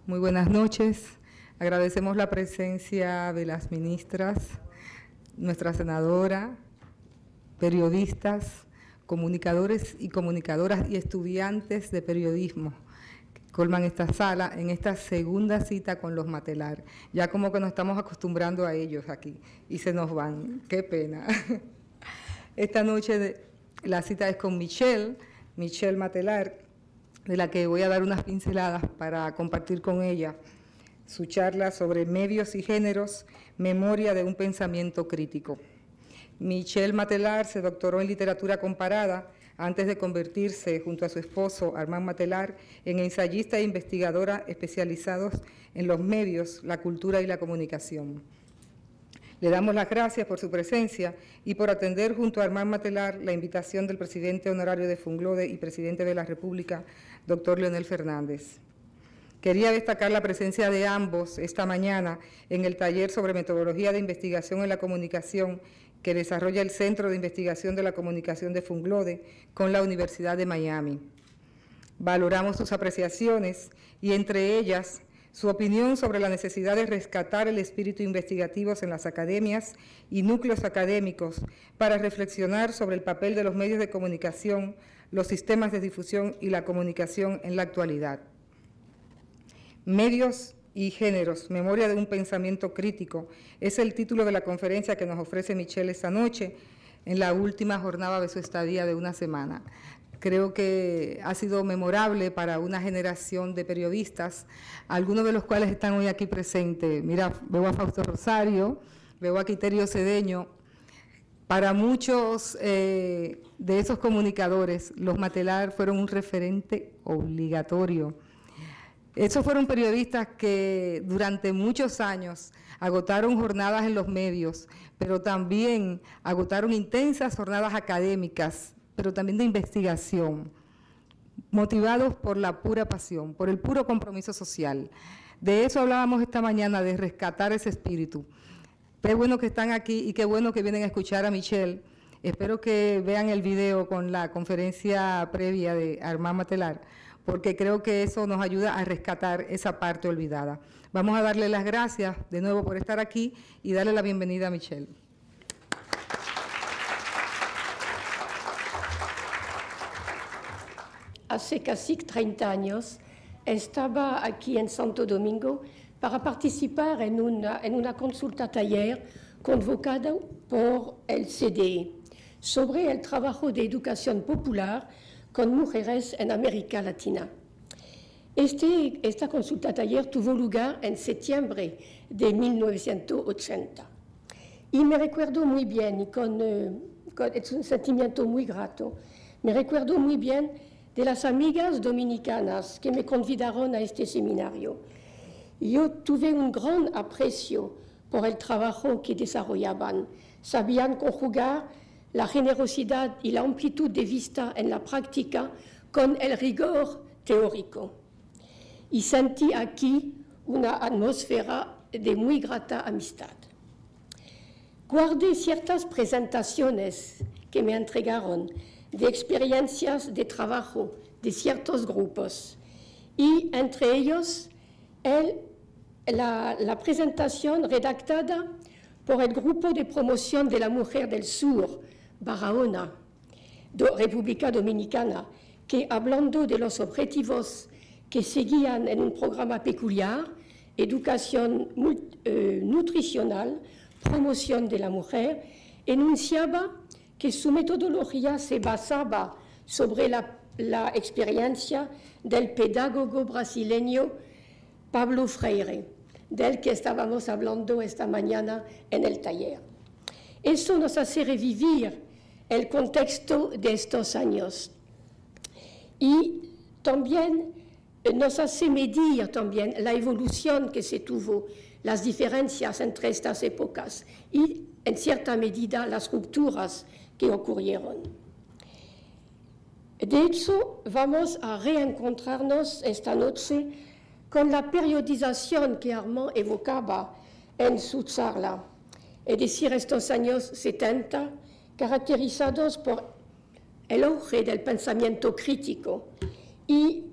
Muy buenas noches. Agradecemos la presencia de las ministras, nuestra senadora, periodistas, comunicadores y comunicadoras y estudiantes de periodismo que colman esta sala en esta segunda cita con los Matelar. Ya como que nos estamos acostumbrando a ellos aquí y se nos van. Qué pena. Esta noche la cita es con Michelle Matelar, de la que voy a dar unas pinceladas para compartir con ella su charla sobre medios y géneros, memoria de un pensamiento crítico. Michelle Matelar se doctoró en literatura comparada antes de convertirse, junto a su esposo Armand Matelar, en ensayista e investigadora especializados en los medios, la cultura y la comunicación. Le damos las gracias por su presencia y por atender junto a Armand Matelar la invitación del presidente honorario de Funglode y presidente de la República, doctor Leonel Fernández. Quería destacar la presencia de ambos esta mañana en el taller sobre metodología de investigación en la comunicación que desarrolla el Centro de Investigación de la Comunicación de Funglode con la Universidad de Miami. Valoramos sus apreciaciones y entre ellas su opinión sobre la necesidad de rescatar el espíritu investigativo en las academias y núcleos académicos para reflexionar sobre el papel de los medios de comunicación, los sistemas de difusión y la comunicación en la actualidad. Medios y géneros, memoria de un pensamiento crítico, es el título de la conferencia que nos ofrece Michelle esta noche en la última jornada de su estadía de una semana. Creo que ha sido memorable para una generación de periodistas, algunos de los cuales están hoy aquí presentes. Mira, veo a Fausto Rosario, veo a Quiterio Cedeño. Para muchos de esos comunicadores, los Matelar fueron un referente obligatorio. Esos fueron periodistas que durante muchos años agotaron jornadas en los medios, pero también agotaron intensas jornadas académicas, pero también de investigación, motivados por la pura pasión, por el puro compromiso social. De eso hablábamos esta mañana, de rescatar ese espíritu. Qué bueno que están aquí y qué bueno que vienen a escuchar a Michelle. Espero que vean el video con la conferencia previa de Armand Matelar, porque creo que eso nos ayuda a rescatar esa parte olvidada. Vamos a darle las gracias de nuevo por estar aquí y darle la bienvenida a Michelle. Hace casi 30 años estaba aquí en Santo Domingo para participar en una consulta taller convocada por el CDE sobre el trabajo de educación popular con mujeres en América Latina. Esta consulta taller tuvo lugar en septiembre de 1980 y me recuerdo muy bien, y es un sentimiento muy grato, me recuerdo muy bien de las amigas dominicanas que me convidaron a este seminario. Yo tuve un gran aprecio por el trabajo que desarrollaban. Sabían conjugar la generosidad y la amplitud de vista en la práctica con el rigor teórico. Y sentí aquí una atmósfera de muy grata amistad. Guardé ciertas presentaciones que me entregaron de experiencias de trabajo de ciertos grupos y entre ellos la presentación redactada por el Grupo de Promoción de la Mujer del Sur, Barahona, República Dominicana, que hablando de los objetivos que seguían en un programa peculiar, educación nutricional, promoción de la mujer, enunciaba que su metodología se basaba sobre la experiencia del pedagogo brasileño Pablo Freire, del que estábamos hablando esta mañana en el taller. Eso nos hace revivir el contexto de estos años y también nos hace medir también la evolución que se tuvo, las diferencias entre estas épocas y, en cierta medida, las rupturas que ocurrieron. De hecho, vamos a reencontrarnos esta noche con la periodización que Armand evocaba en su charla, es decir, estos años 70, caracterizados por el auge del pensamiento crítico y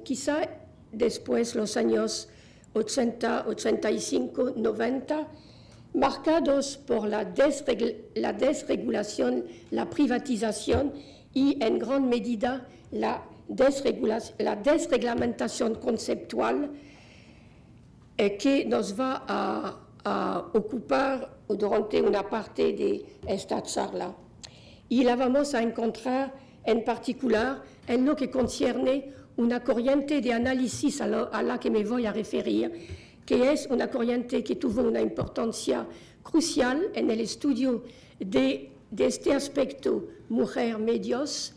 quizá después los años 80, 85, 90, marcados por la desregulación, la privatización y en gran medida la desreglamentación conceptual que nos va a ocupar durante una parte de esta charla. Y la vamos a encontrar en particular en lo que concierne una corriente de análisis a la que me voy a referir, que es una corriente que tuvo una importancia crucial en el estudio de este aspecto mujer-medios,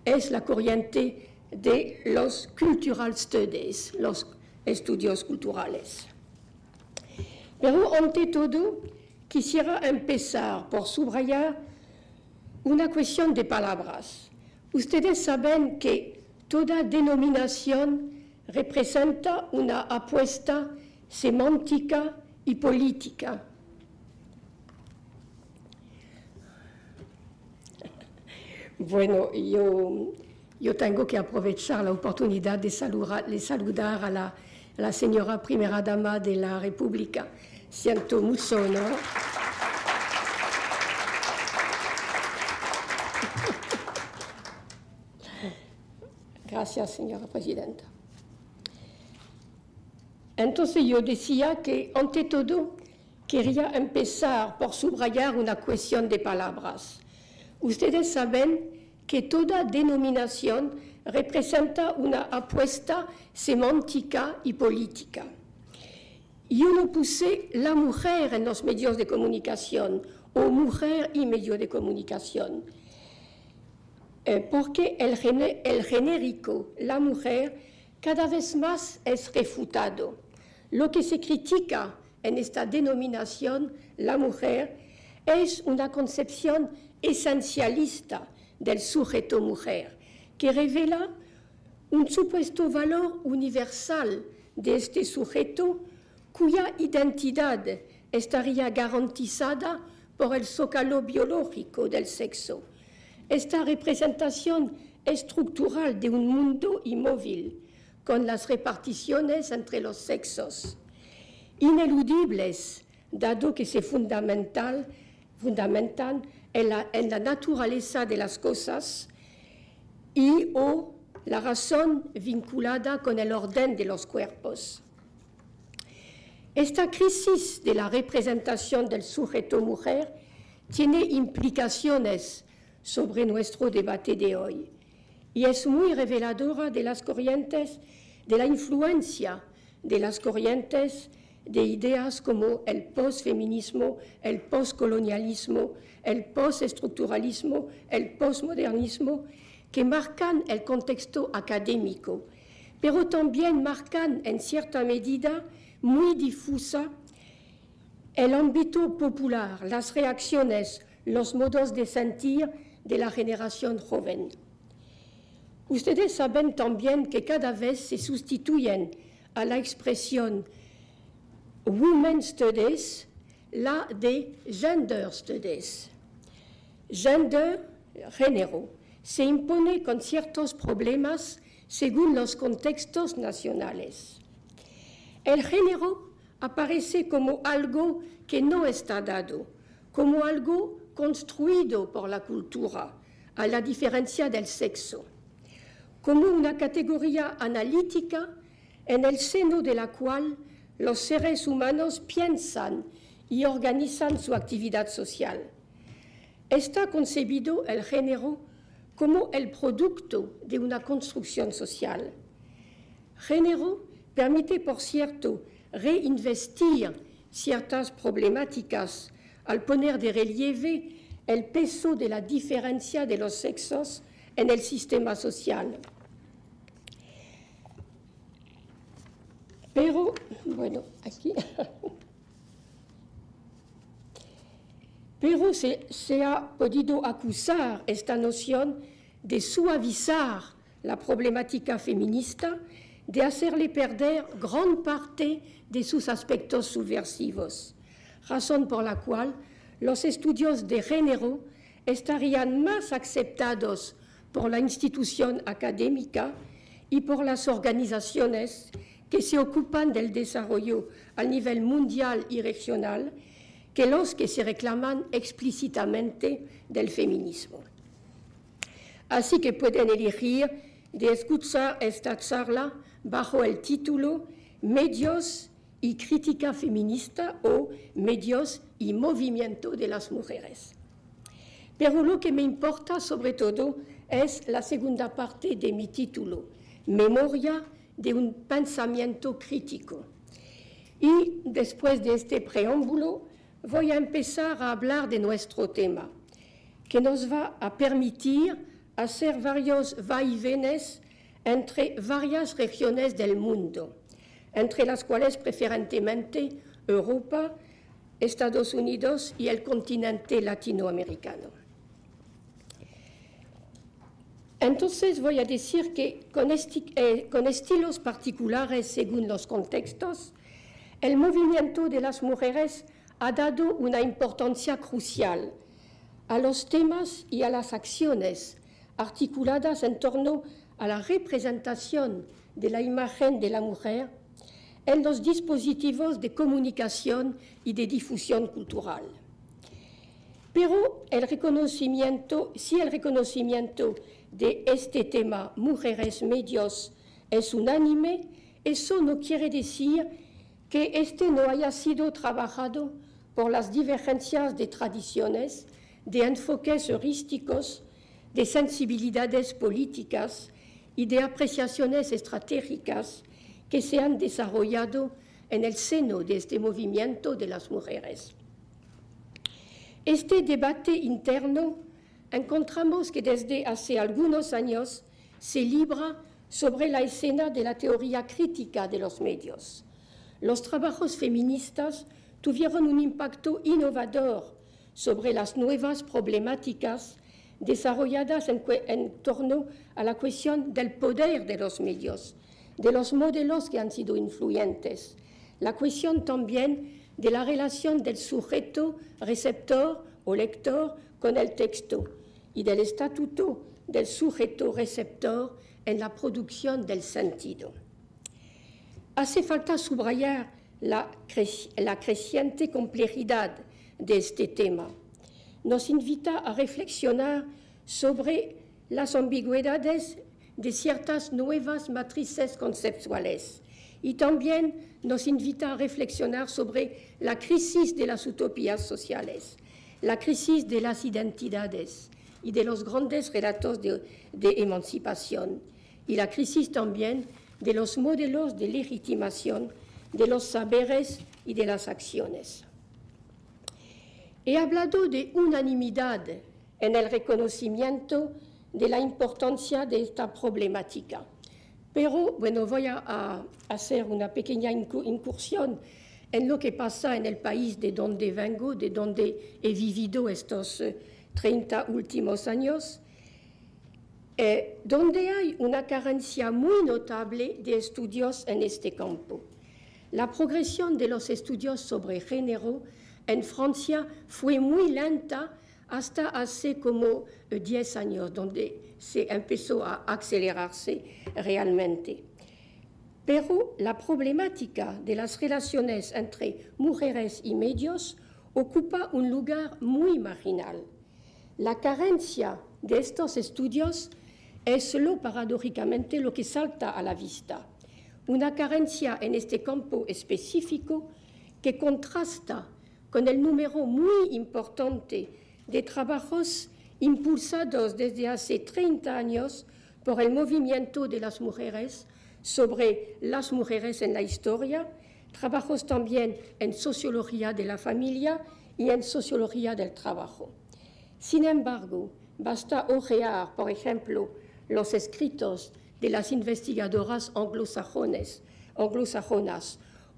es la corriente de los cultural studies, los estudios culturales. Pero ante todo, quisiera empezar por subrayar una cuestión de palabras. Ustedes saben que toda denominación representa una apuesta semántica y política. Bueno, yo tengo que aprovechar la oportunidad de saludar a la señora primera dama de la República. Siento mucho honor. Gracias, señora presidenta. Entonces yo decía que, ante todo, quería empezar por subrayar una cuestión de palabras. Ustedes saben que toda denominación representa una apuesta semántica y política. Yo no puse la mujer en los medios de comunicación o mujer y medio de comunicación, porque el genérico, la mujer, cada vez más es refutado. Lo que se critica en esta denominación, la mujer, es una concepción esencialista del sujeto mujer, que revela un supuesto valor universal de este sujeto cuya identidad estaría garantizada por el zócalo biológico del sexo. Esta representación estructural de un mundo inmóvil, con las reparticiones entre los sexos, ineludibles, dado que se fundamentan en la naturaleza de las cosas y o la razón vinculada con el orden de los cuerpos. Esta crisis de la representación del sujeto mujer tiene implicaciones sobre nuestro debate de hoy y es muy reveladora de las corrientes, de la influencia de las corrientes de ideas como el postfeminismo, el postcolonialismo, el postestructuralismo, el postmodernismo, que marcan el contexto académico, pero también marcan en cierta medida muy difusa el ámbito popular, las reacciones, los modos de sentir de la generación joven. Ustedes saben también que cada vez se sustituyen a la expresión Women Studies la de Gender Studies. Gender, género, se impone con ciertos problemas según los contextos nacionales. El género aparece como algo que no está dado, como algo construido por la cultura, a la diferencia del sexo, como una categoría analítica en el seno de la cual los seres humanos piensan y organizan su actividad social. Está concebido el género como el producto de una construcción social. Género permite, por cierto, reinvestir ciertas problemáticas al poner de relieve el peso de la diferencia de los sexos en el sistema social. Pero, bueno, aquí... Pero se ha podido acusar esta noción de suavizar la problemática feminista, de hacerle perder gran parte de sus aspectos subversivos, razón por la cual los estudios de género estarían más aceptados por la institución académica y por las organizaciones que se ocupan del desarrollo a nivel mundial y regional que los que se reclaman explícitamente del feminismo. Así que pueden elegir de escuchar esta charla bajo el título Medios y crítica feminista o Medios y movimiento de las mujeres. Pero lo que me importa sobre todo es la segunda parte de mi título, Memoria de un pensamiento crítico. Y después de este preámbulo voy a empezar a hablar de nuestro tema, que nos va a permitir hacer varios vaivenes entre varias regiones del mundo, entre las cuales preferentemente Europa, Estados Unidos y el continente latinoamericano. Entonces voy a decir que con estilos particulares según los contextos, el movimiento de las mujeres ha dado una importancia crucial a los temas y a las acciones articuladas en torno a la representación de la imagen de la mujer en los dispositivos de comunicación y de difusión cultural. Pero si el reconocimiento de este tema, mujeres, medios, es unánime, eso no quiere decir que este no haya sido trabajado por las divergencias de tradiciones, de enfoques heurísticos, de sensibilidades políticas y de apreciaciones estratégicas que se han desarrollado en el seno de este movimiento de las mujeres. Este debate interno encontramos que desde hace algunos años se libra sobre la escena de la teoría crítica de los medios. Los trabajos feministas tuvieron un impacto innovador sobre las nuevas problemáticas desarrolladas en torno a la cuestión del poder de los medios, de los modelos que han sido influyentes, la cuestión también de la relación del sujeto receptor o lector con el texto y del estatuto del sujeto receptor en la producción del sentido. Hace falta subrayar la creciente complejidad de este tema. Nos invita a reflexionar sobre las ambigüedades de ciertas nuevas matrices conceptuales y también nos invita a reflexionar sobre la crisis de las utopías sociales, la crisis de las identidades y de los grandes relatos de emancipación y la crisis también de los modelos de legitimación de los saberes y de las acciones. He hablado de unanimidad en el reconocimiento de la importancia de esta problemática, pero bueno, voy a hacer una pequeña incursión en lo que pasa en el país de donde vengo, de donde he vivido estos 30 últimos años, donde hay una carencia muy notable de estudios en este campo. La progresión de los estudios sobre género en Francia fue muy lenta hasta hace como 10 años, donde se empezó a acelerarse realmente. Pero la problemática de las relaciones entre mujeres y medios ocupa un lugar muy marginal. La carencia de estos estudios es solo paradójicamente lo que salta a la vista. Una carencia en este campo específico que contrasta con el número muy importante de trabajos impulsados desde hace 30 años por el movimiento de las mujeres sobre las mujeres en la historia, trabajos también en sociología de la familia y en sociología del trabajo. Sin embargo, basta ojear, por ejemplo, los escritos de las investigadoras anglosajonas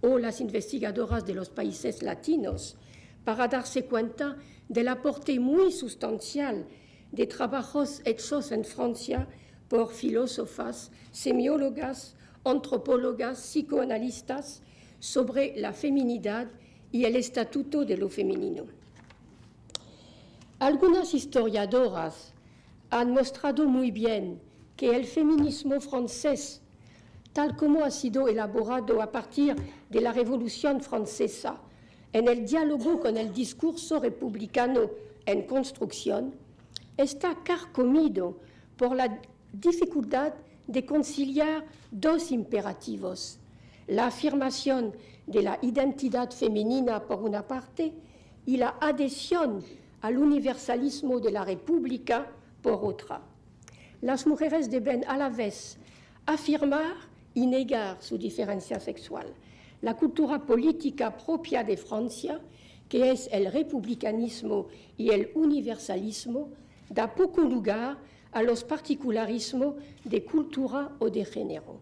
o las investigadoras de los países latinos para darse cuenta del aporte muy sustancial de trabajos hechos en Francia por filósofas, semiólogas, antropólogas, psicoanalistas sobre la feminidad y el estatuto de lo femenino. Algunas historiadoras han mostrado muy bien que el feminismo francés tal como ha sido elaborado a partir de la Revolución Francesa, en el diálogo con el discurso republicano en construcción, está carcomido por la dificultad de conciliar dos imperativos: la afirmación de la identidad femenina por una parte y la adhesión al universalismo de la República por otra. Las mujeres deben a la vez afirmar y negar su diferencia sexual. La cultura política propia de Francia, que es el republicanismo y el universalismo, da poco lugar a los particularismos de cultura o de género.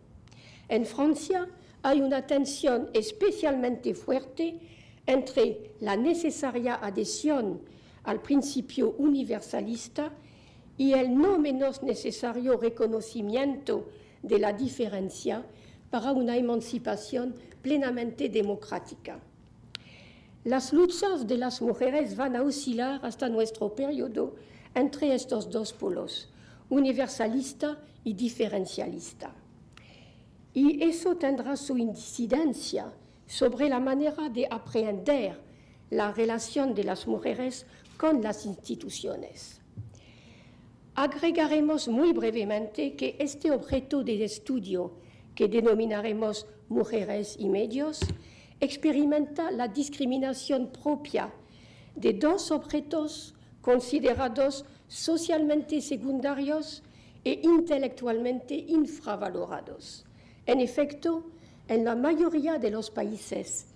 En Francia hay una tensión especialmente fuerte entre la necesaria adhesión al principio universalista y el no menos necesario reconocimiento de la diferencia para una emancipación plenamente democrática. Las luchas de las mujeres van a oscilar hasta nuestro periodo entre estos dos polos, universalista y diferencialista. Y eso tendrá su incidencia sobre la manera de aprehender la relación de las mujeres con las instituciones. Agregaremos muy brevemente que este objeto de estudio, que denominaremos mujeres y medios, experimenta la discriminación propia de dos objetos considerados socialmente secundarios e intelectualmente infravalorados. En efecto, en la mayoría de los países,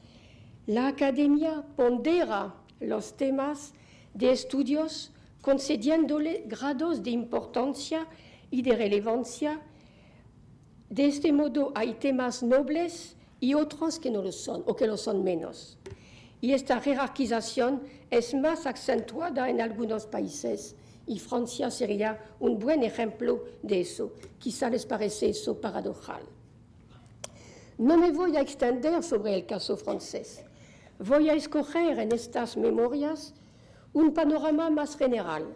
la academia pondera los temas de estudios concediéndole grados de importancia y de relevancia. De este modo hay temas nobles y otros que no lo son o que lo son menos. Y esta jerarquización es más acentuada en algunos países y Francia sería un buen ejemplo de eso. Quizá les parece eso paradojal. No me voy a extender sobre el caso francés. Voy a escoger en estas memorias un panorama más general.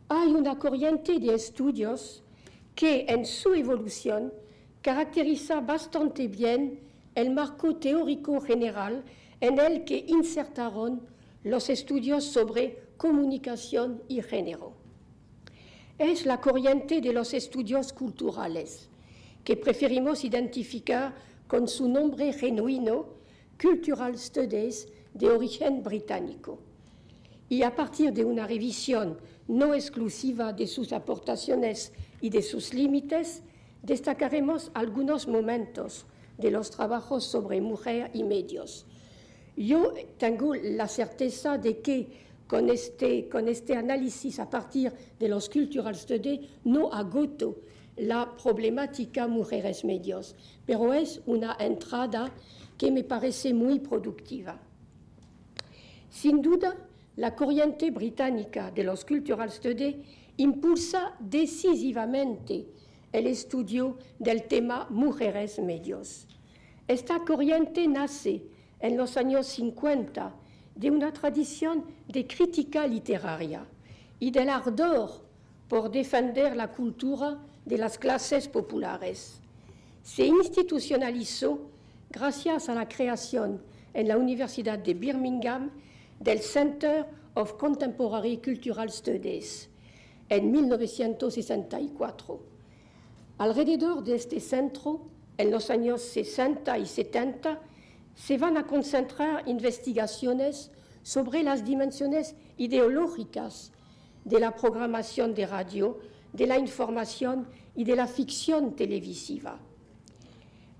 Hay una corriente de estudios que en su evolución caracteriza bastante bien el marco teórico general en el que insertaron los estudios sobre comunicación y género. Es la corriente de los estudios culturales, que preferimos identificar con su nombre genuino, Cultural Studies, de origen británico. Y a partir de una revisión no exclusiva de sus aportaciones y de sus límites, destacaremos algunos momentos de los trabajos sobre mujer y medios. Yo tengo la certeza de que con este análisis a partir de los Cultural Studies no agoto la problemática mujeres-medios, pero es una entrada que me parece muy productiva. Sin duda, la corriente británica de los Cultural Studies impulsa decisivamente el estudio del tema mujeres-medios. Esta corriente nace en los años 50 de una tradición de crítica literaria y del ardor por defender la cultura de las clases populares. Se institucionalizó gracias a la creación en la Universidad de Birmingham del Center of Contemporary Cultural Studies en 1964. Alrededor de este centro, en los años 60 y 70, se van a concentrar investigaciones sobre las dimensiones ideológicas de la programación de radio, de la información y de la ficción televisiva.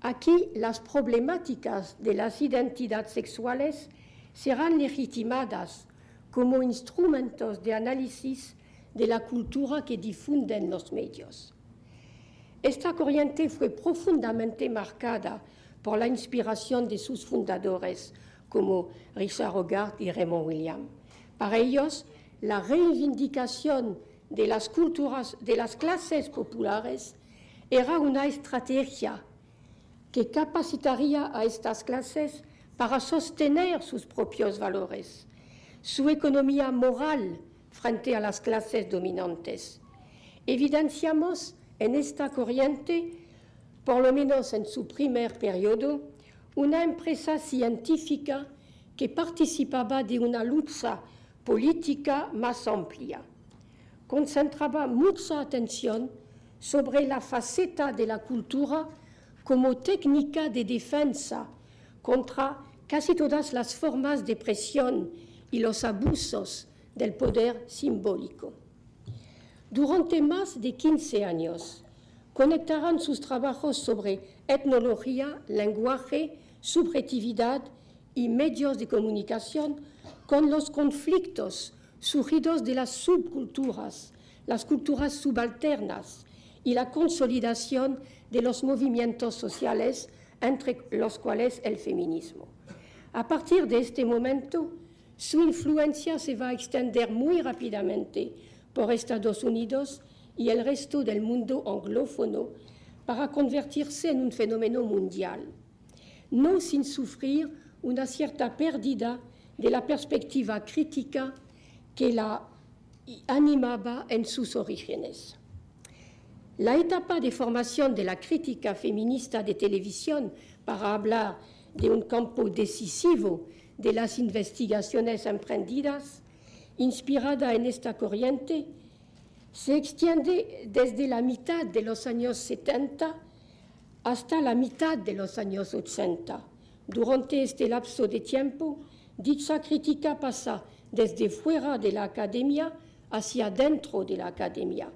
Aquí las problemáticas de las identidades sexuales serán legitimadas como instrumentos de análisis de la cultura que difunden los medios. Esta corriente fue profundamente marcada por la inspiración de sus fundadores, como Richard Hogarth y Raymond Williams. Para ellos, la reivindicación de las culturas de las clases populares era una estrategia que capacitaría a estas clases para sostener sus propios valores, su economía moral frente a las clases dominantes. Evidenciamos en esta corriente por lo menos en su primer periodo, una empresa científica que participaba de una lucha política más amplia. Concentraba mucha atención sobre la faceta de la cultura como técnica de defensa contra casi todas las formas de presión y los abusos del poder simbólico. Durante más de 15 años, conectarán sus trabajos sobre etnología, lenguaje, subjetividad y medios de comunicación con los conflictos surgidos de las subculturas, las culturas subalternas y la consolidación de los movimientos sociales, entre los cuales el feminismo. A partir de este momento, su influencia se va a extender muy rápidamente por Estados Unidos y el resto del mundo anglófono para convertirse en un fenómeno mundial, no sin sufrir una cierta pérdida de la perspectiva crítica que la animaba en sus orígenes. La etapa de formación de la crítica feminista de televisión, para hablar de un campo decisivo de las investigaciones emprendidas, inspirada en esta corriente, se extiende desde la mitad de los años 70 hasta la mitad de los años 80. Durante este lapso de tiempo, dicha crítica pasa desde fuera de la academia hacia dentro de la academia.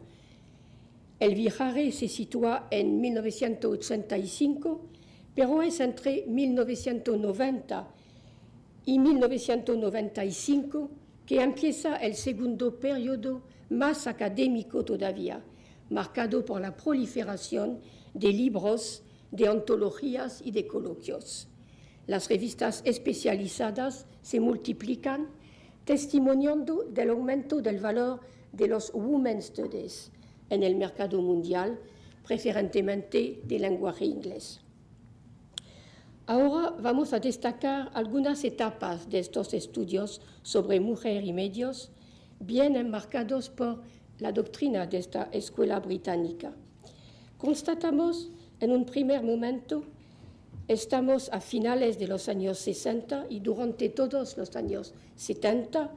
El viraje se sitúa en 1985, pero es entre 1990 y 1995 que empieza el segundo periodo más académico todavía, marcado por la proliferación de libros, de antologías y de coloquios. Las revistas especializadas se multiplican, testimoniando del aumento del valor de los Women's Studies en el mercado mundial, preferentemente de lenguaje inglés. Ahora vamos a destacar algunas etapas de estos estudios sobre mujer y medios, bien enmarcados por la doctrina de esta escuela británica. Constatamos en un primer momento, estamos a finales de los años 60 y durante todos los años 70,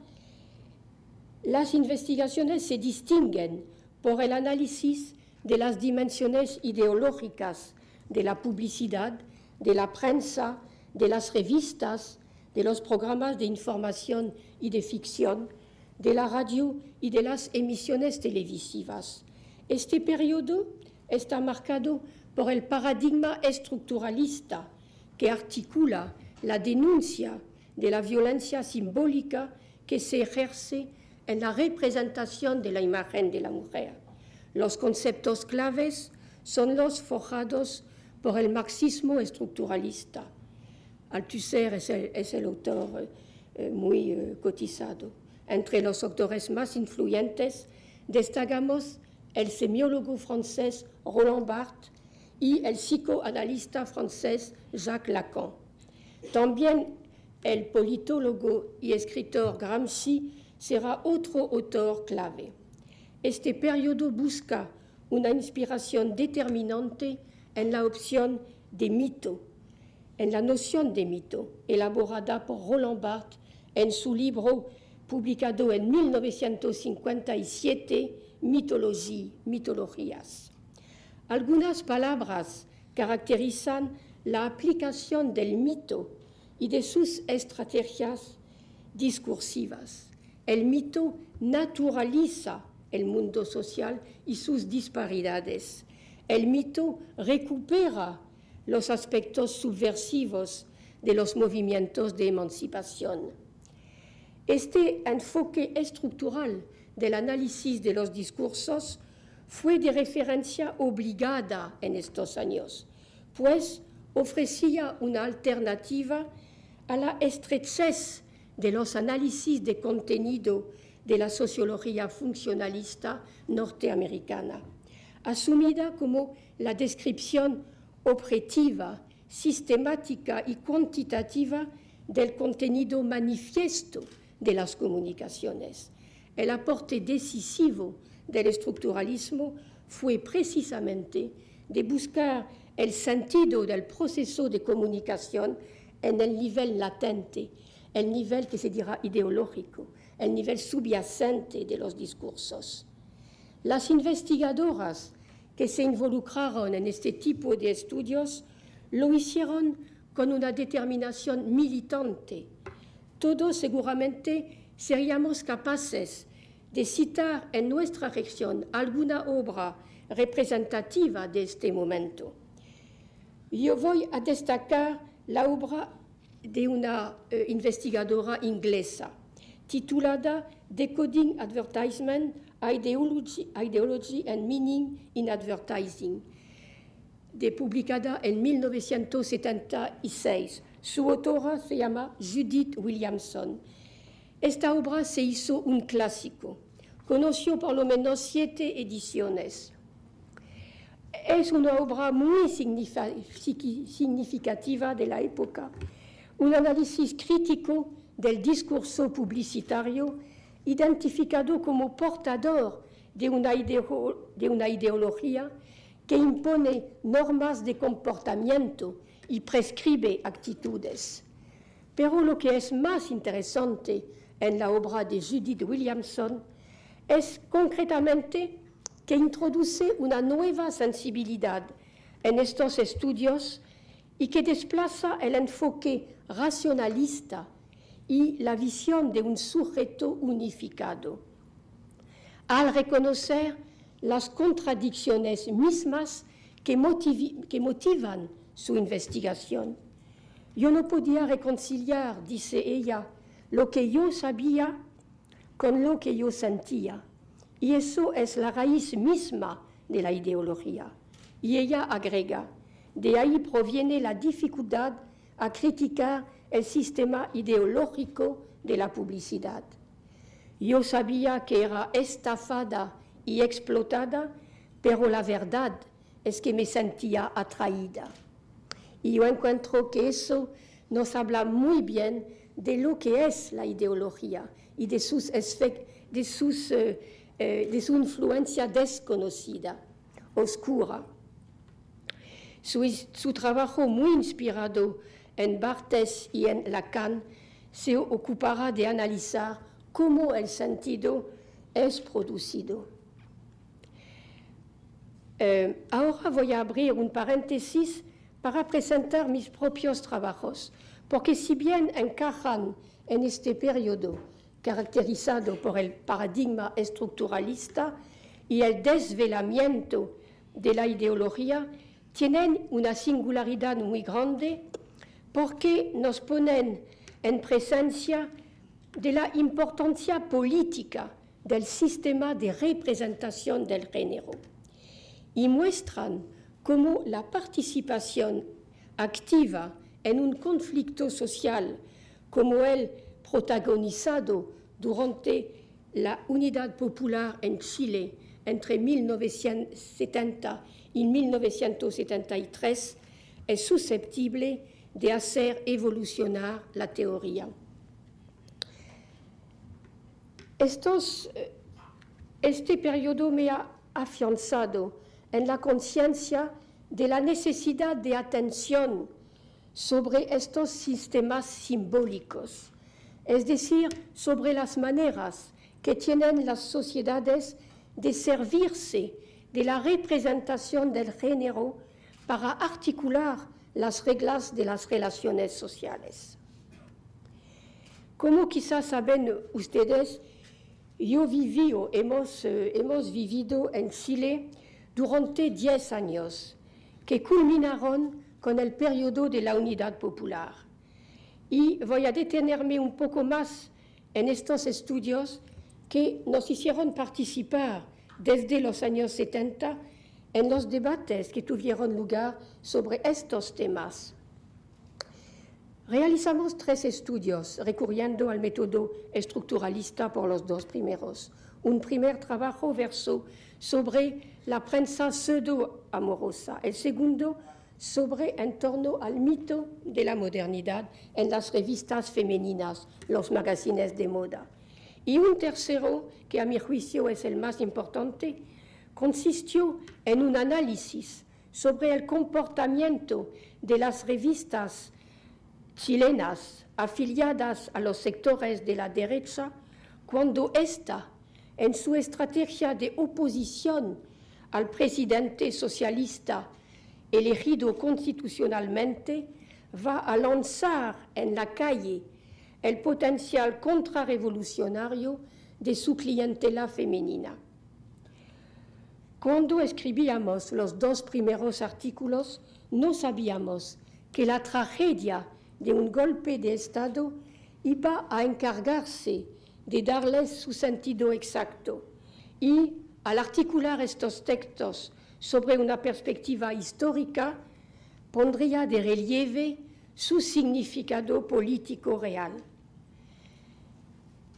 las investigaciones se distinguen por el análisis de las dimensiones ideológicas de la publicidad, de la prensa, de las revistas, de los programas de información y de ficción, de la radio y de las emisiones televisivas. Este periodo está marcado por el paradigma estructuralista que articula la denuncia de la violencia simbólica que se ejerce en la representación de la imagen de la mujer. Los conceptos claves son los forjados por el marxismo estructuralista. Althusser es el autor muy cotizado. Entre los autores más influyentes destacamos el semiólogo francés Roland Barthes y el psicoanalista francés Jacques Lacan. También el politólogo y escritor Gramsci será otro autor clave. Este periodo busca una inspiración determinante en la opción de mito, en la noción de mito, elaborada por Roland Barthes en su libro publicado en 1957, Mitologías. Algunas palabras caracterizan la aplicación del mito y de sus estrategias discursivas. El mito naturaliza el mundo social y sus disparidades. El mito recupera los aspectos subversivos de los movimientos de emancipación. Este enfoque estructural del análisis de los discursos fue de referencia obligada en estos años, pues ofrecía una alternativa a la estrechez de los análisis de contenido de la sociología funcionalista norteamericana, asumida como la descripción objetiva, sistemática y cuantitativa del contenido manifiesto de las comunicaciones. El aporte decisivo del estructuralismo fue precisamente de buscar el sentido del proceso de comunicación en el nivel latente, el nivel que se dirá ideológico, el nivel subyacente de los discursos. Las investigadoras que se involucraron en este tipo de estudios lo hicieron con una determinación militante. Todos seguramente seríamos capaces de citar en nuestra región alguna obra representativa de este momento. Yo voy a destacar la obra de una investigadora inglesa titulada Decoding Advertisement, Ideology and Meaning in Advertising, publicada en 1976. Su autora se llama Judith Williamson. Esta obra se hizo un clásico, conoció por lo menos 7 ediciones. Es una obra muy significativa de la época, un análisis crítico del discurso publicitario identificado como portador de una ideología que impone normas de comportamiento y prescribe actitudes. Pero lo que es más interesante en la obra de Judith Williamson es concretamente que introduce una nueva sensibilidad en estos estudios y que desplaza el enfoque racionalista y la visión de un sujeto unificado. Al reconocer las contradicciones mismas que motivan su investigación, yo no podía reconciliar, dice ella, lo que yo sabía con lo que yo sentía. Y eso es la raíz misma de la ideología. Y ella agrega, de ahí proviene la dificultad a criticar el sistema ideológico de la publicidad. Yo sabía que era estafada y explotada, pero la verdad es que me sentía atraída. Y yo encuentro que eso nos habla muy bien de lo que es la ideología y de su influencia desconocida, oscura. Su trabajo muy inspirado en Barthes y en Lacan se ocupará de analizar cómo el sentido es producido. Ahora voy a abrir un paréntesis para presentar mis propios trabajos, porque si bien encajan en este periodo caracterizado por el paradigma estructuralista y el desvelamiento de la ideología, tienen una singularidad muy grande porque nos ponen en presencia de la importancia política del sistema de representación del género y muestran cómo la participación activa en un conflicto social como el protagonizado durante la Unidad Popular en Chile entre 1970 y 1973 es susceptible de hacer evolucionar la teoría. Este periodo me ha afianzado en la conciencia de la necesidad de atención sobre estos sistemas simbólicos, es decir, sobre las maneras que tienen las sociedades de servirse de la representación del género para articular las reglas de las relaciones sociales. Como quizás saben ustedes, yo viví o hemos vivido en Chile durante 10 años, que culminaron con el periodo de la Unidad Popular. Y voy a detenerme un poco más en estos estudios que nos hicieron participar desde los años 70 en los debates que tuvieron lugar sobre estos temas. Realizamos 3 estudios recurriendo al método estructuralista por los 2 primeros. Un primer trabajo versó sobre la prensa pseudo-amorosa, el segundo sobre en torno al mito de la modernidad en las revistas femeninas, los magazines de moda. Y un tercero, que a mi juicio es el más importante, consistió en un análisis sobre el comportamiento de las revistas chilenas afiliadas a los sectores de la derecha, cuando ésta, en su estrategia de oposición al presidente socialista elegido constitucionalmente, va a lanzar en la calle el potencial contrarrevolucionario de su clientela femenina. Cuando escribíamos los 2 primeros artículos, no sabíamos que la tragedia de un golpe de Estado iba a encargarse de darles su sentido exacto, y al articular estos textos sobre una perspectiva histórica, pondría de relieve su significado político real.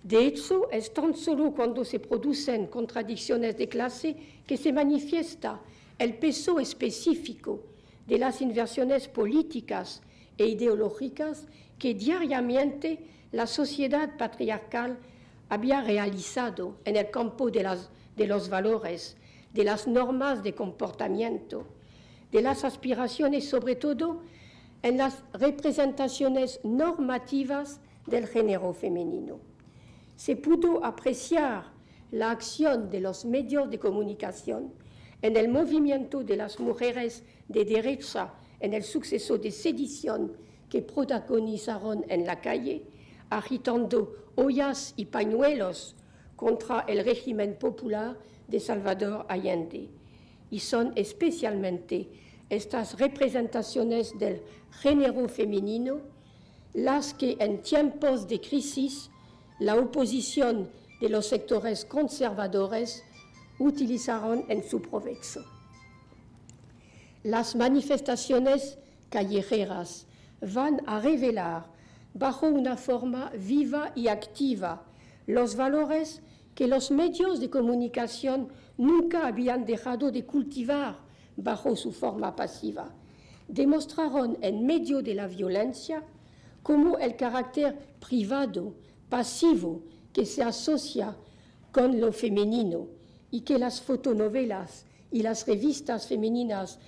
De hecho, es tan solo cuando se producen contradicciones de clase que se manifiesta el peso específico de las inversiones políticas e ideológicas que diariamente la sociedad patriarcal había realizado en el campo de los valores, de las normas de comportamiento, de las aspiraciones, sobre todo en las representaciones normativas del género femenino. Se pudo apreciar la acción de los medios de comunicación en el movimiento de las mujeres de derecha, en el suceso de sedición que protagonizaron en la calle, agitando ollas y pañuelos contra el régimen popular de Salvador Allende. Y son especialmente estas representaciones del género femenino las que en tiempos de crisis la oposición de los sectores conservadores utilizaron en su provecho. Las manifestaciones callejeras van a revelar bajo una forma viva y activa los valores que los medios de comunicación nunca habían dejado de cultivar bajo su forma pasiva. Demostraron en medio de la violencia cómo el carácter privado, pasivo, que se asocia con lo femenino y que las fotonovelas y las revistas femeninas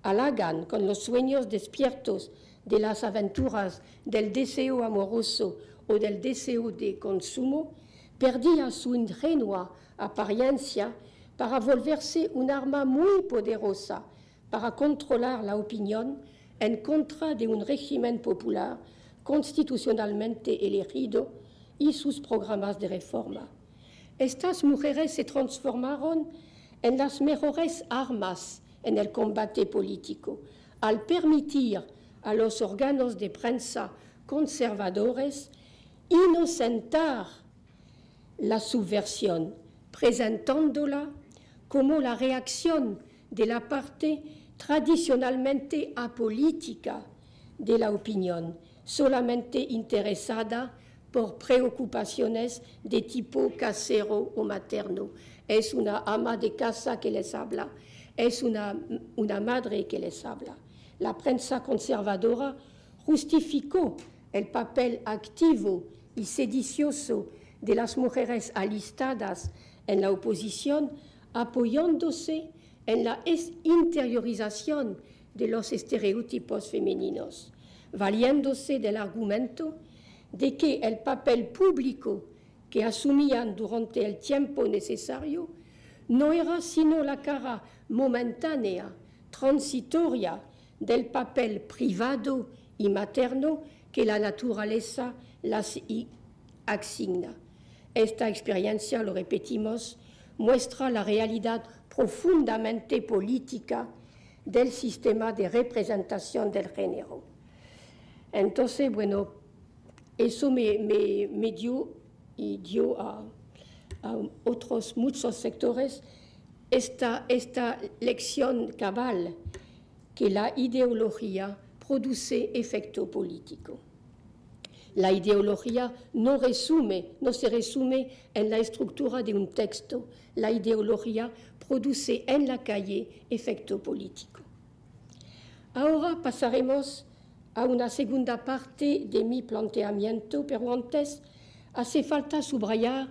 halagan con los sueños despiertos de las aventuras del deseo amoroso o del deseo de consumo, perdía su ingenua apariencia para volverse un arma muy poderosa para controlar la opinión en contra de un régimen popular constitucionalmente elegido y sus programas de reforma. Estas mujeres se transformaron en las mejores armas en el combate político, al permitir a los órganos de prensa conservadores inocentar la subversión, presentándola como la reacción de la parte tradicionalmente apolítica de la opinión, solamente interesada por preocupaciones de tipo casero o materno. Es una ama de casa que les habla, es una madre que les habla. La prensa conservadora justificó el papel activo y sedicioso de las mujeres alistadas en la oposición, apoyándose en la interiorización de los estereotipos femeninos, valiéndose del argumento de que el papel público que asumían durante el tiempo necesario no era sino la cara momentánea, transitoria, del papel privado y materno que la naturaleza las asigna. Esta experiencia, lo repetimos, muestra la realidad profundamente política del sistema de representación del género. Entonces, bueno, eso me dio y dio a otros muchos sectores esta lección cabal que la ideología produce efecto político. La ideología no se resume en la estructura de un texto. La ideología produce en la calle efecto político. Ahora pasaremos a una segunda parte de mi planteamiento, pero antes hace falta subrayar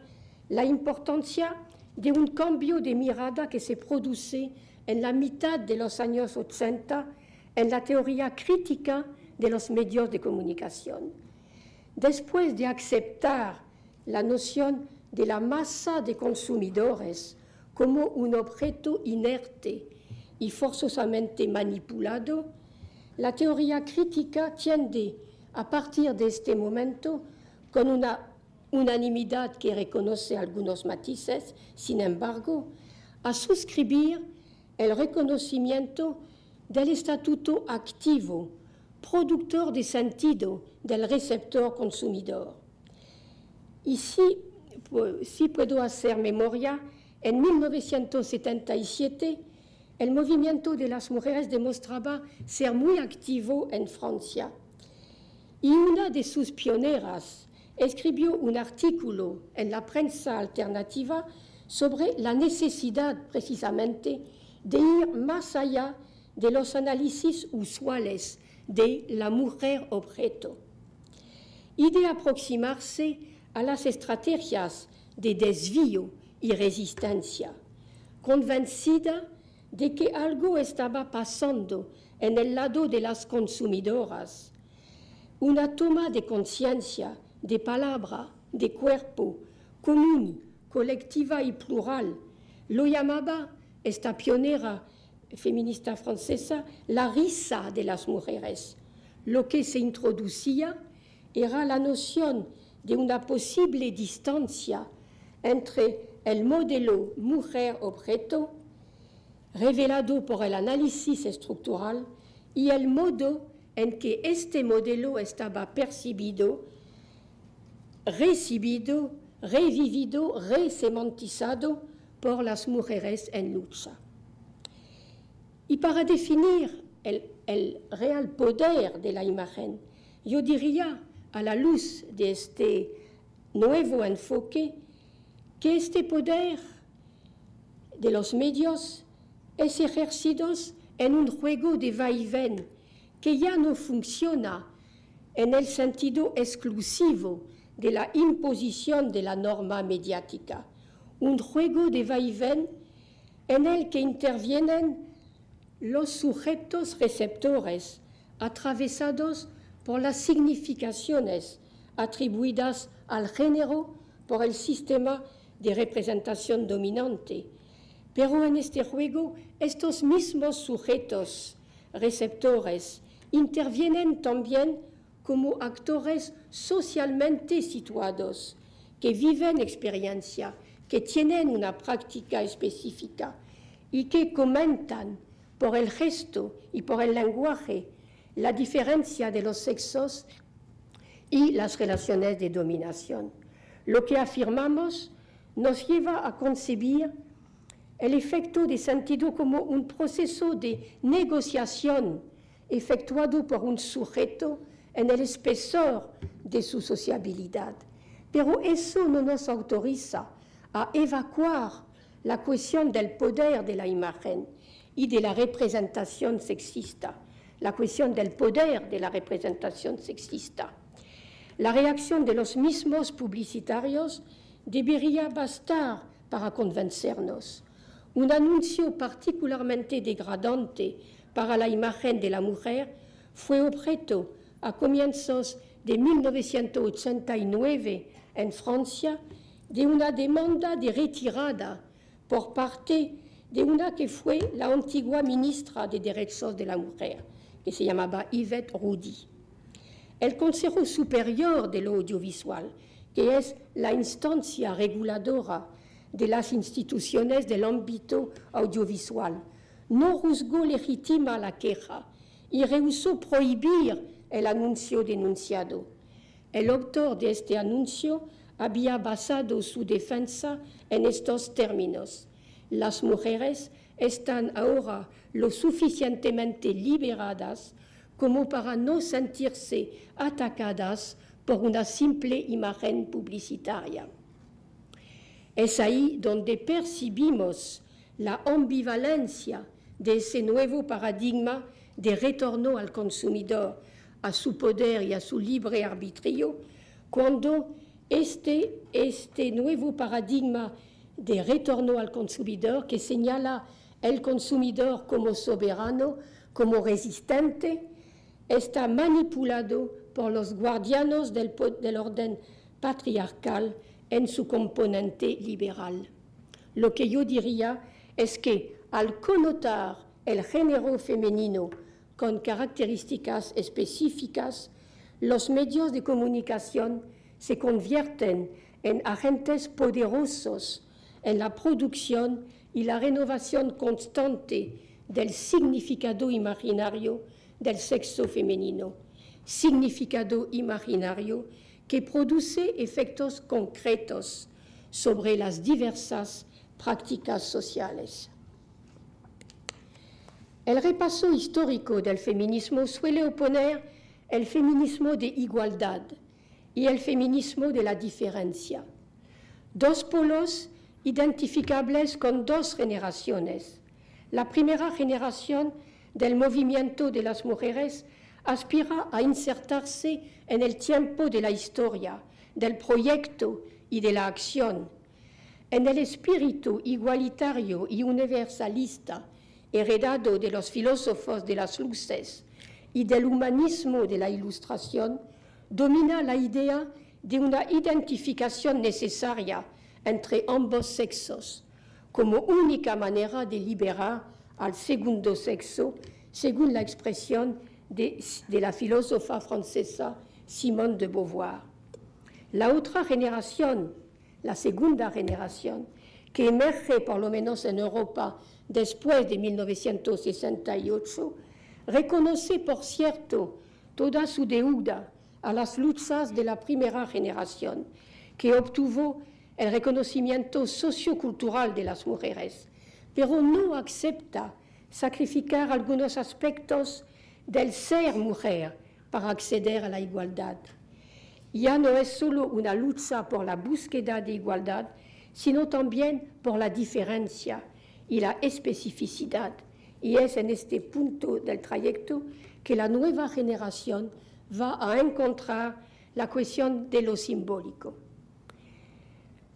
la importancia de un cambio de mirada que se produce en la mitad de los años 80 en la teoría crítica de los medios de comunicación. Después de aceptar la noción de la masa de consumidores como un objeto inerte y forzosamente manipulado, la teoría crítica tiende, a partir de este momento, con una unanimidad que reconoce algunos matices, sin embargo, a suscribir el reconocimiento del estatuto activo, productor de sentido del receptor consumidor. Y si puedo hacer memoria, en 1977 el movimiento de las mujeres demostraba ser muy activo en Francia. Y una de sus pioneras escribió un artículo en la prensa alternativa sobre la necesidad precisamente de ir más allá de los análisis usuales de la mujer objeto y de aproximarse a las estrategias de desvío y resistencia, convencida de que algo estaba pasando en el lado de las consumidoras, una toma de conciencia, de palabra, de cuerpo, común, colectiva y plural. Lo llamaba esta pionera feminista francesa la risa de las mujeres. Lo que se introducía era la noción de una posible distancia entre el modelo mujer-objeto, revelado por el análisis estructural, y el modo en que este modelo estaba percibido, recibido, revivido, resemantizado por las mujeres en lucha. Y para definir el real poder de la imagen, yo diría, a la luz de este nuevo enfoque, que este poder de los medios es ejercido en un juego de vaivén que ya no funciona en el sentido exclusivo de la imposición de la norma mediática, un juego de vaivén en el que intervienen los sujetos receptores atravesados por las significaciones atribuidas al género por el sistema de representación dominante. Pero en este juego, estos mismos sujetos receptores intervienen también como actores socialmente situados, que viven experiencia, que tienen una práctica específica y que comentan por el gesto y por el lenguaje la diferencia de los sexos y las relaciones de dominación. Lo que afirmamos nos lleva a concebir el efecto de sentido como un proceso de negociación efectuado por un sujeto en el espesor de su sociabilidad. Pero eso no nos autoriza a evacuar la cuestión del poder de la imagen y de la representación sexista, la cuestión del poder de la representación sexista. La reacción de los mismos publicitarios debería bastar para convencernos. Un anuncio particularmente degradante para la imagen de la mujer fue objeto a comienzos de 1989 en Francia de una demanda de retirada por parte de una que fue la antigua ministra de Derechos de la Mujer, que se llamaba Yvette Roudy. El Consejo Superior de lo Audiovisual, que es la instancia reguladora de las instituciones del ámbito audiovisual, no juzgó legítima la queja y rehusó prohibir el anuncio denunciado. El autor de este anuncio había basado su defensa en estos términos: las mujeres están ahora lo suficientemente liberadas como para no sentirse atacadas por una simple imagen publicitaria. Es ahí donde percibimos la ambivalencia de ese nuevo paradigma de retorno al consumidor, a su poder y a su libre arbitrio, cuando este nuevo paradigma de retorno al consumidor, que señala el consumidor como soberano, como resistente, está manipulado por los guardianos del orden patriarcal en su componente liberal. Lo que yo diría es que al connotar el género femenino con características específicas, los medios de comunicación se convierten en agentes poderosos en la producción y la renovación constante del significado imaginario del sexo femenino, significado imaginario que produce efectos concretos sobre las diversas prácticas sociales. El repaso histórico del feminismo suele oponer el feminismo de igualdad y el feminismo de la diferencia, dos polos identificables con dos generaciones. La primera generación del movimiento de las mujeres aspira a insertarse en el tiempo de la historia, del proyecto y de la acción, en el espíritu igualitario y universalista heredado de los filósofos de las luces y del humanismo de la Ilustración, domina la idea de una identificación necesaria entre ambos sexos, como única manera de liberar al segundo sexo, según la expresión de la filósofa francesa Simone de Beauvoir. La otra generación, la segunda generación, que emerge por lo menos en Europa después de 1968, reconoce, por cierto, toda su deuda a las luchas de la primera generación, que obtuvo el reconocimiento sociocultural de las mujeres, pero no acepta sacrificar algunos aspectos del ser mujer para acceder a la igualdad. Ya no es solo una lucha por la búsqueda de igualdad, sino también por la diferencia y la especificidad. Y es en este punto del trayecto que la nueva generación va a encontrar la cuestión de lo simbólico.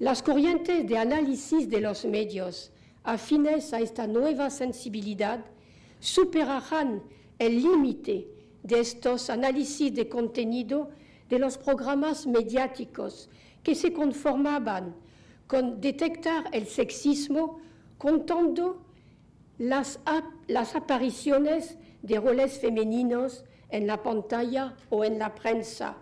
Las corrientes de análisis de los medios afines a esta nueva sensibilidad superarán el límite de estos análisis de contenido de los programas mediáticos que se conformaban con detectar el sexismo contando las apariciones de roles femeninos en la pantalla o en la prensa,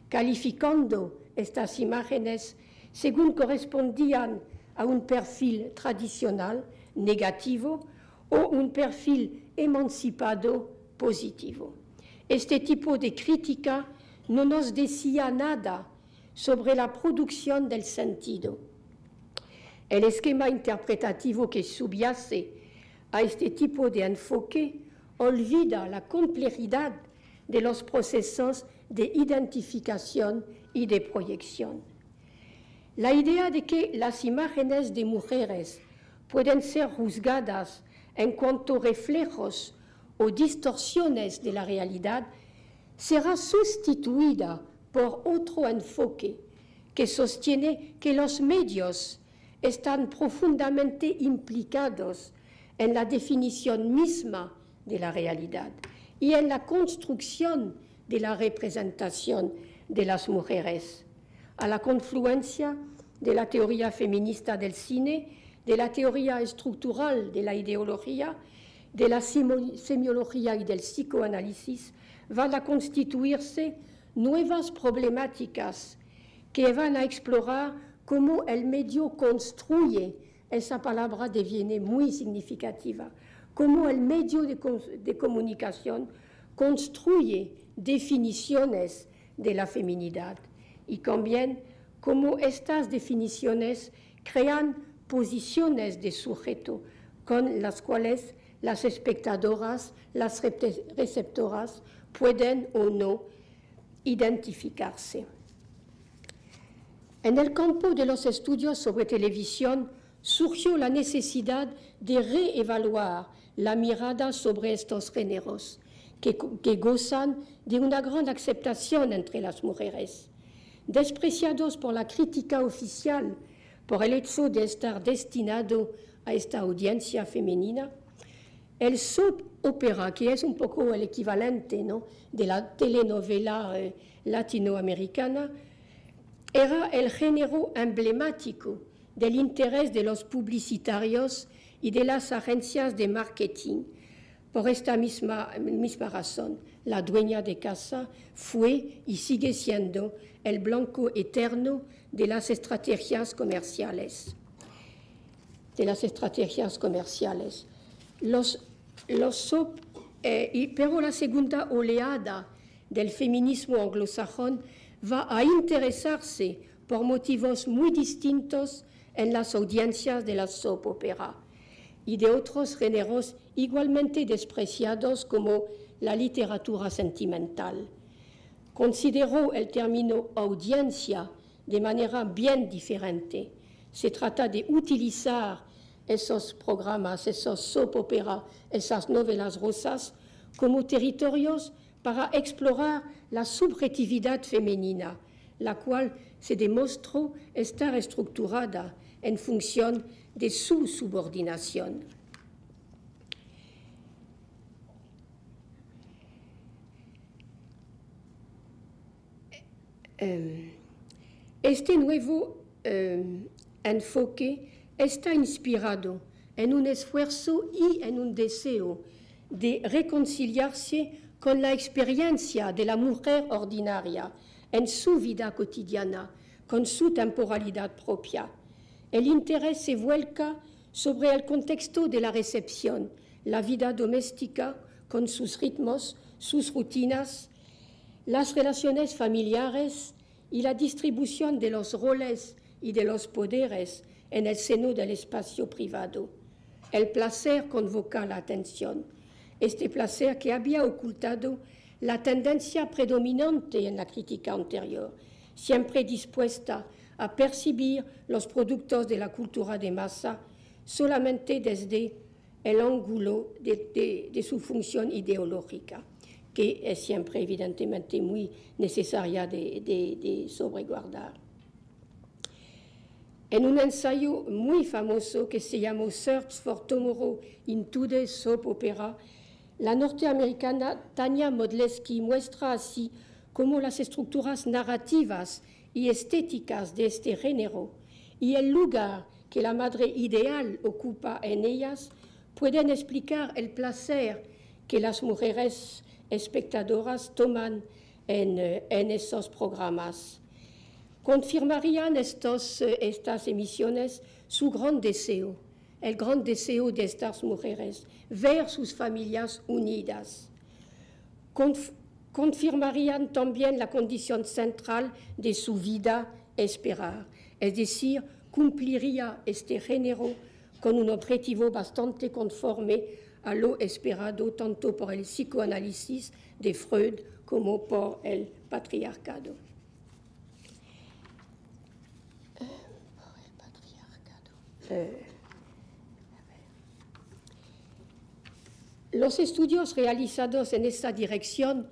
calificando estas imágenes según correspondían a un perfil tradicional negativo o un perfil emancipado positivo. Este tipo de crítica no nos decía nada sobre la producción del sentido. El esquema interpretativo que subyace a este tipo de enfoque olvida la complejidad de los procesos de identificación y de proyección. La idea de que las imágenes de mujeres pueden ser juzgadas en cuanto reflejos o distorsiones de la realidad será sustituida por otro enfoque que sostiene que los medios están profundamente implicados en la definición misma de la realidad y en la construcción de la representación de las mujeres, a la confluencia de la teoría feminista del cine, de la teoría estructural de la ideología, de la semiología y del psicoanálisis, van a constituirse nuevas problemáticas que van a explorar cómo el medio construye, esa palabra deviene muy significativa, cómo el medio de comunicación construye definiciones de la feminidad y también cómo estas definiciones crean posiciones de sujeto con las cuales las espectadoras, las receptoras pueden o no identificarse. En el campo de los estudios sobre televisión surgió la necesidad de reevaluar la mirada sobre estos géneros que gozan de una gran aceptación entre las mujeres, despreciados por la crítica oficial por el hecho de estar destinado a esta audiencia femenina. El soap opera, que es un poco el equivalente, ¿no?, de la telenovela latinoamericana, era el género emblemático del interés de los publicitarios y de las agencias de marketing. Por esta misma razón, la dueña de casa fue y sigue siendo el blanco eterno de las estrategias comerciales. Pero la segunda oleada del feminismo anglosajón va a interesarse por motivos muy distintos en las audiencias de la soap opera y de otros géneros igualmente despreciados como la literatura sentimental. Consideró el término audiencia de manera bien diferente. Se trata de utilizar esos programas, esos soap opera, esas novelas rosas como territorios para explorar la subjetividad femenina, la cual se demostró estar estructurada en función de su subordinación. Este nuevo enfoque está inspirado en un esfuerzo y en un deseo de reconciliarse con la experiencia de la mujer ordinaria en su vida cotidiana, con su temporalidad propia. El interés se vuelca sobre el contexto de la recepción, la vida doméstica con sus ritmos, sus rutinas, las relaciones familiares y la distribución de los roles y de los poderes en el seno del espacio privado. El placer convoca la atención, este placer que había ocultado la tendencia predominante en la crítica anterior, siempre dispuesta a percibir los productos de la cultura de masa solamente desde el ángulo de su función ideológica, que es siempre evidentemente muy necesaria de sobreguardar. En un ensayo muy famoso que se llamó Search for Tomorrow in Today's Soap Opera, la norteamericana Tanya Modleski muestra así cómo las estructuras narrativas y estéticas de este género y el lugar que la madre ideal ocupa en ellas pueden explicar el placer que las mujeres espectadoras toman en esos programas. Confirmarían estas emisiones su gran deseo, el gran deseo de estas mujeres, ver sus familias unidas. Confirmarían también la condición central de su vida, esperar, es decir, cumpliría este género con un objetivo bastante conforme a lo esperado tanto por el psicoanálisis de Freud como por el patriarcado. Los estudios realizados en esta dirección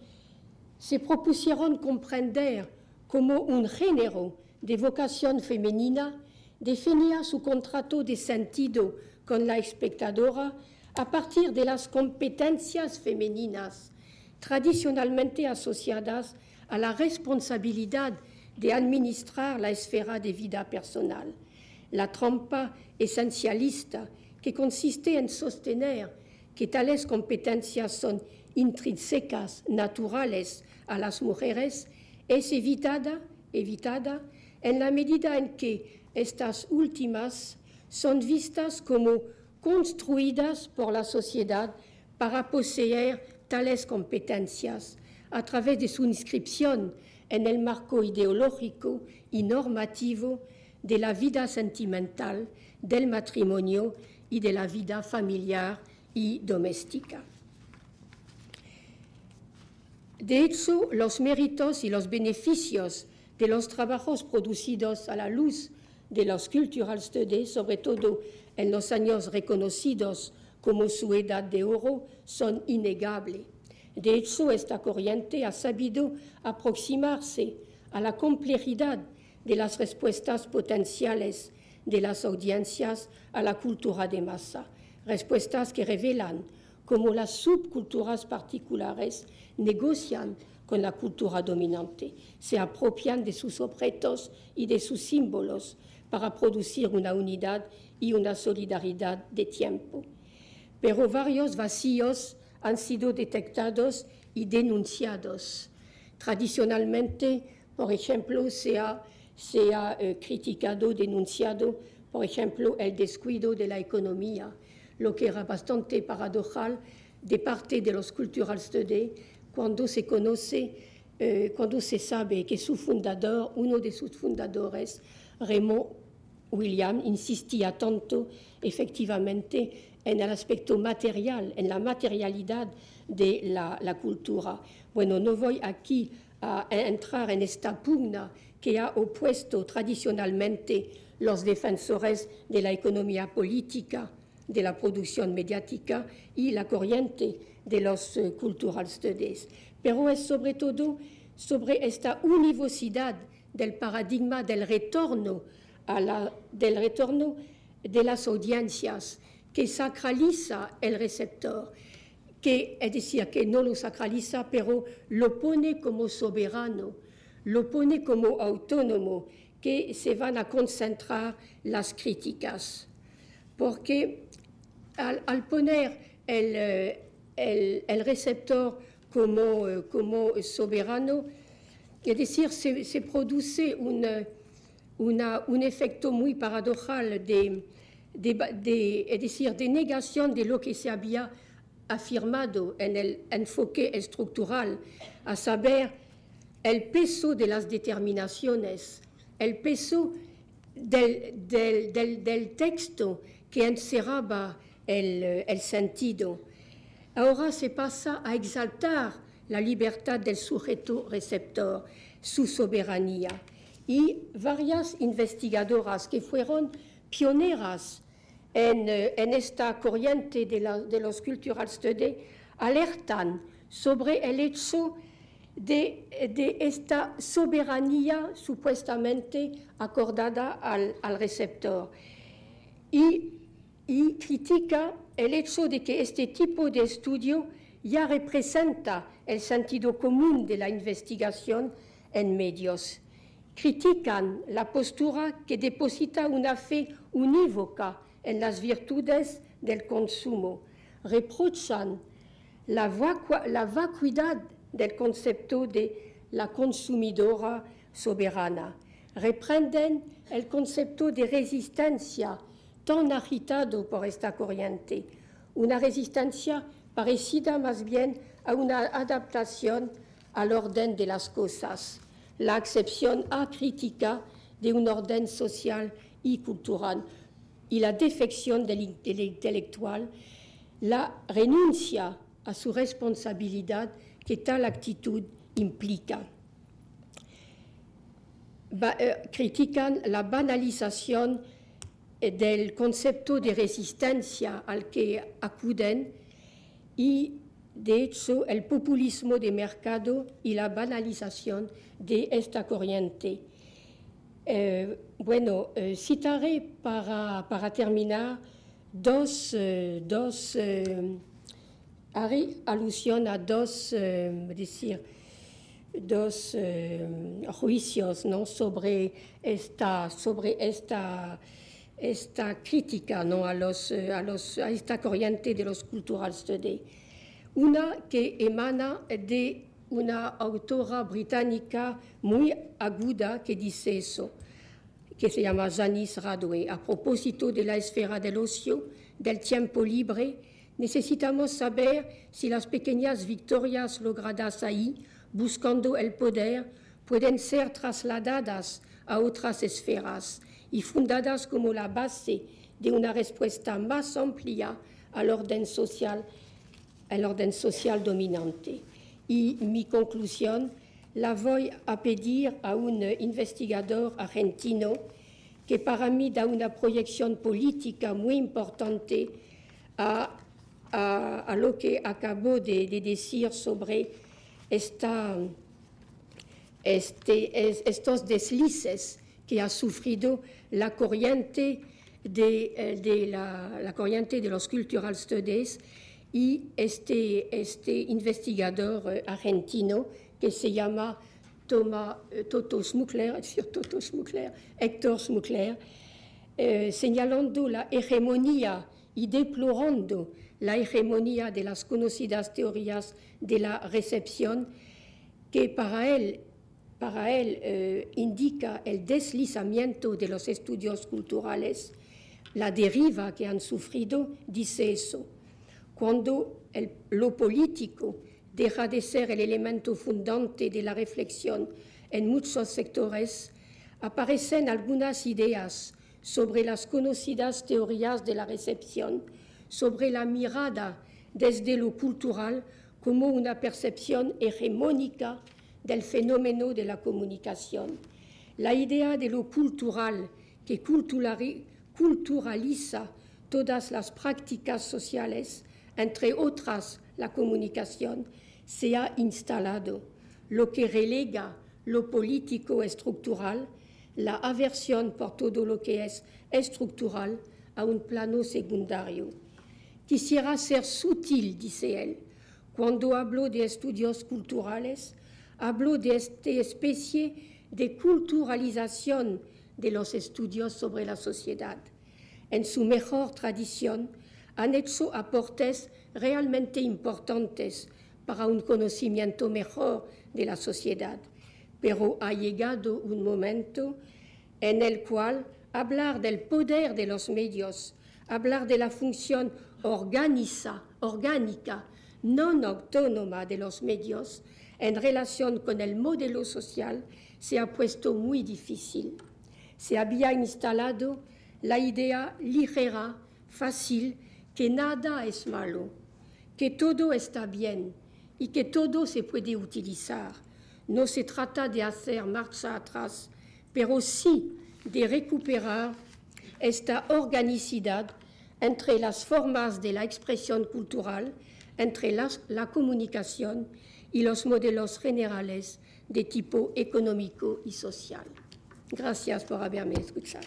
se propusieron comprender cómo un género de vocación femenina definía su contrato de sentido con la espectadora a partir de las competencias femeninas tradicionalmente asociadas a la responsabilidad de administrar la esfera de vida personal, la trampa esencialista que consiste en sostener que tales competencias son intrínsecas, naturales a las mujeres, es evitada en la medida en que estas últimas son vistas como construidas por la sociedad para poseer tales competencias a través de su inscripción en el marco ideológico y normativo de la vida sentimental, del matrimonio y de la vida familiar y doméstica. De hecho, los méritos y los beneficios de los trabajos producidos a la luz de los cultural studies, sobre todo en los años reconocidos como su edad de oro, son innegables. De hecho, esta corriente ha sabido aproximarse a la complejidad de las respuestas potenciales de las audiencias a la cultura de masa, respuestas que revelan cómo las subculturas particulares negocian con la cultura dominante, se apropian de sus objetos y de sus símbolos para producir una unidad y una solidaridad de tiempo. Pero varios vacíos han sido detectados y denunciados. Tradicionalmente, por ejemplo, se ha criticado, denunciado, por ejemplo, el descuido de la economía, lo que era bastante paradojal de parte de los cultural studies cuando se conoce, cuando se sabe que su fundador, uno de sus fundadores, Raymond Williams, insistía tanto efectivamente en el aspecto material, en la materialidad de la cultura. Bueno, no voy aquí a entrar en esta pugna que ha opuesto tradicionalmente los defensores de la economía política, de la producción mediática y la corriente de los cultural studies. Pero es sobre todo sobre esta univocidad del paradigma del retorno de las audiencias que sacraliza el receptor, que, es decir, que no lo sacraliza, pero lo pone como soberano, lo pone como autónomo, que se van a concentrar las críticas. Porque al poner el receptor como soberano, es decir, se produce un efecto muy paradojal es decir, de negación de lo que se había afirmado en el enfoque estructural, a saber, el peso de las determinaciones, el peso del texto que encerraba el sentido. Ahora se pasa a exaltar la libertad del sujeto receptor, su soberanía. Y varias investigadoras que fueron pioneras en esta corriente de los cultural studies alertan sobre el hecho de esta soberanía supuestamente acordada al receptor y critica el hecho de que este tipo de estudio ya representa el sentido común de la investigación en medios. Critican la postura que deposita una fe unívoca en las virtudes del consumo, reprochan la vacuidad del concepto de la consumidora soberana, reprenden el concepto de resistencia tan agitado por esta corriente, una resistencia parecida más bien a una adaptación al orden de las cosas, la acepción acrítica de un orden social y cultural y la defección del intelectual, la renuncia a su responsabilidad que tal actitud implica. Critican la banalización del concepto de resistencia al que acuden y, de hecho, el populismo de mercado y la banalización de esta corriente. Citaré para terminar haré alusión a dos juicios, ¿no? sobre esta crítica, ¿no? a esta corriente de los cultural studies. Una que emana de una autora británica muy aguda que dice eso, que se llama Janice Radway. A propósito de la esfera del ocio, del tiempo libre, necesitamos saber si las pequeñas victorias logradas ahí, buscando el poder, pueden ser trasladadas a otras esferas y fundadas como la base de una respuesta más amplia al orden social dominante. Y mi conclusión la voy a pedir a un investigador argentino que para mí da una proyección política muy importante a lo que acabo de decir sobre estos deslices que ha sufrido la corriente la corriente de los Cultural Studies y este investigador argentino que se llama Héctor Schmuckler, señalando la hegemonía y deplorando la hegemonía de las conocidas teorías de la recepción, que para él indica el deslizamiento de los estudios culturales, la deriva que han sufrido. Dice eso: cuando lo político deja de ser el elemento fundante de la reflexión en muchos sectores, aparecen algunas ideas sobre las conocidas teorías de la recepción, sobre la mirada desde lo cultural como una percepción hegemónica del fenómeno de la comunicación. La idea de lo cultural que culturaliza todas las prácticas sociales, entre otras la comunicación, se ha instalado, lo que relega lo político estructural, la aversión por todo lo que es estructural, a un plano secundario. Quisiera ser sutil, dice él, cuando hablo de estudios culturales, hablo de esta especie de culturalización de los estudios sobre la sociedad. En su mejor tradición, han hecho aportes realmente importantes para un conocimiento mejor de la sociedad, pero ha llegado un momento en el cual hablar del poder de los medios, hablar de la función orgánica, no autónoma de los medios en relación con el modelo social, se ha puesto muy difícil. Se había instalado la idea ligera, fácil, que nada es malo, que todo está bien y que todo se puede utilizar. No se trata de hacer marcha atrás, pero sí de recuperar esta organicidad entre las formas de la expresión cultural, entre la comunicación y los modelos generales de tipo económico y social. Gracias por haberme escuchado.